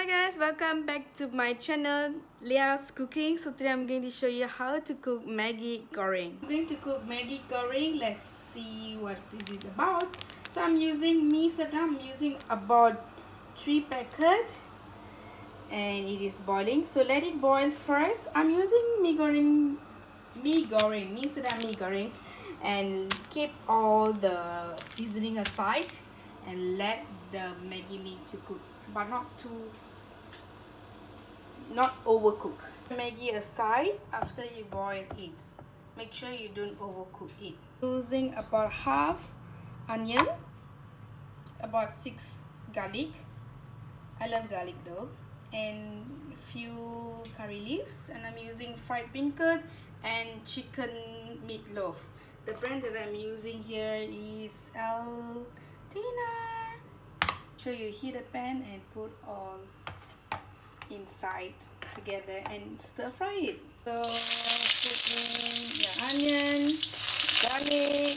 guys, welcome back to my channel Leah's Cooking. So today I'm going to show you how to cook Maggie Goreng. I'm going to cook Maggie Goreng. Let's see what this is about. So I'm using I'm using about 3 packets and it is boiling. So let it boil first. I'm using mee goreng, mee goreng, and keep all the seasoning aside and let the Maggie meat to cook, but not overcook. Maggie aside after you boil it. Make sure you don't overcook it. Using about half onion, about 6 garlic. I love garlic though, and a few curry leaves, and I'm using fried bean curd and chicken meatloaf. The brand that I'm using here is El Tina. So you heat a pan and put all inside together and stir fry it. So put in your onion, garlic,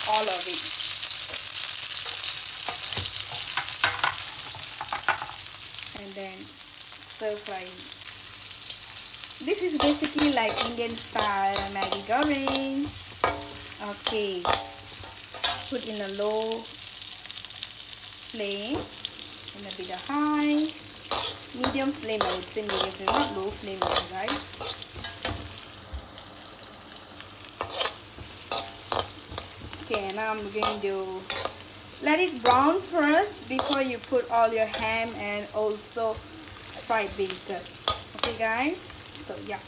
all of it. And then stir fry it. This is basically like Indian style Maggie Goreng. Okay, put in a low flame and a bit of high, medium flame. I would say medium flame, not low flame, guys. Okay, now I'm going to let it brown first before you put all your ham and also fried bean curd. Okay guys, so yeah,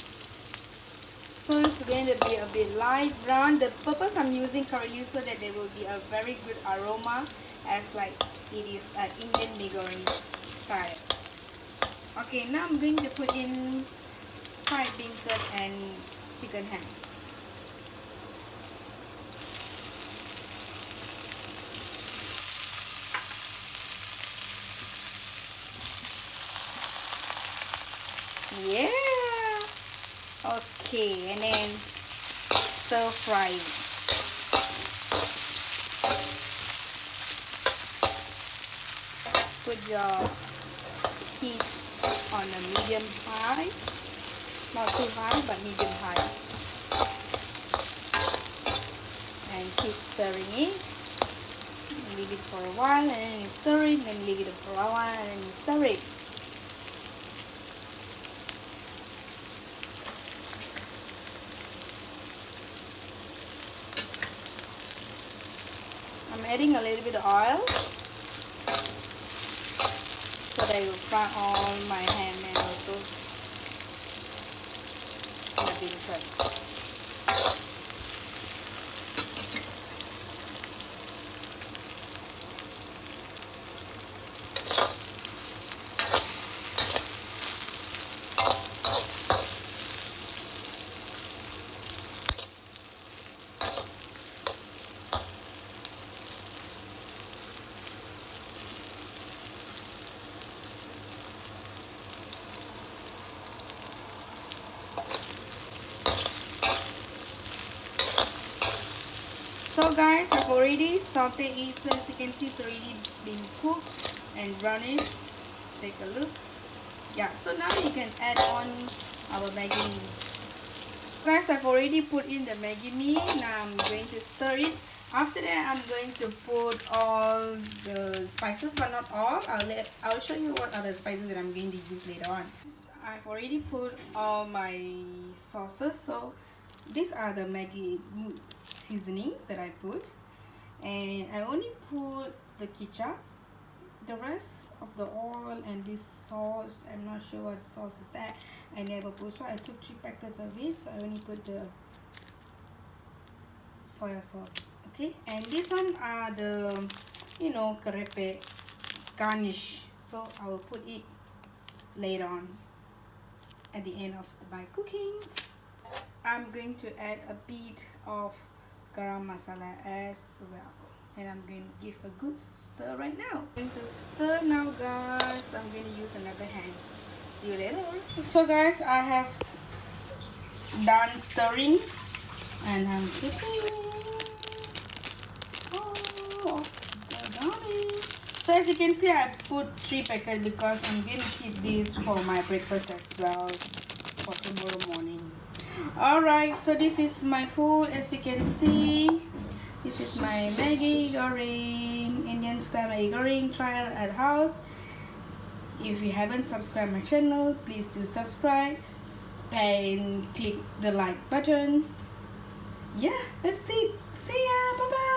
first it's going to be a bit light brown. The purpose I'm using curry leaves so that there will be a very good aroma, as like it is an Indian mee goreng style. Okay, now I'm going to put in fried bean curd and chicken ham. Yeah. Okay, and then stir fry it. Put your heat on a medium high, not too high but medium high, and keep stirring it. Leave it for a while and then you stir it, then leave it for a while and then you stir it. I'm adding a little bit of oil so that I will fry all my ham and also the bean curd. So guys, I've already sauteed it, so as you can see it's already been cooked and brownish. Take a look. Yeah, so now you can add on our Maggie meat. Guys, I've already put in the Maggie meat. Now I'm going to stir it. After that, I'm going to put all the spices, but not all. I'll show you what other spices that I'm going to use later on. I've already put all my sauces, so these are the Maggie seasonings that I put, and I only put the ketchup. The rest of the oil and this sauce, I'm not sure what sauce is that, I never put. So I took 3 packets of it, so I only put the soya sauce. Okay, and this one are the crepe garnish, so I will put it later on at the end of my cookings. I'm going to add a bit of garam masala as well, and I'm going to give a good stir right now. I'm going to stir now guys. I'm going to use another hand. See you later. So guys, I have done stirring and I'm putting all of the garlic. So as you can see, I put 3 packets because I'm going to keep this for my breakfast as well for tomorrow morning. Alright, so this is my food. As you can see, this is my Maggie Goreng, Indian style Maggie Goreng trial at house. If you haven't subscribed my channel, please do subscribe and click the like button. Yeah, that's it. See ya. Bye bye.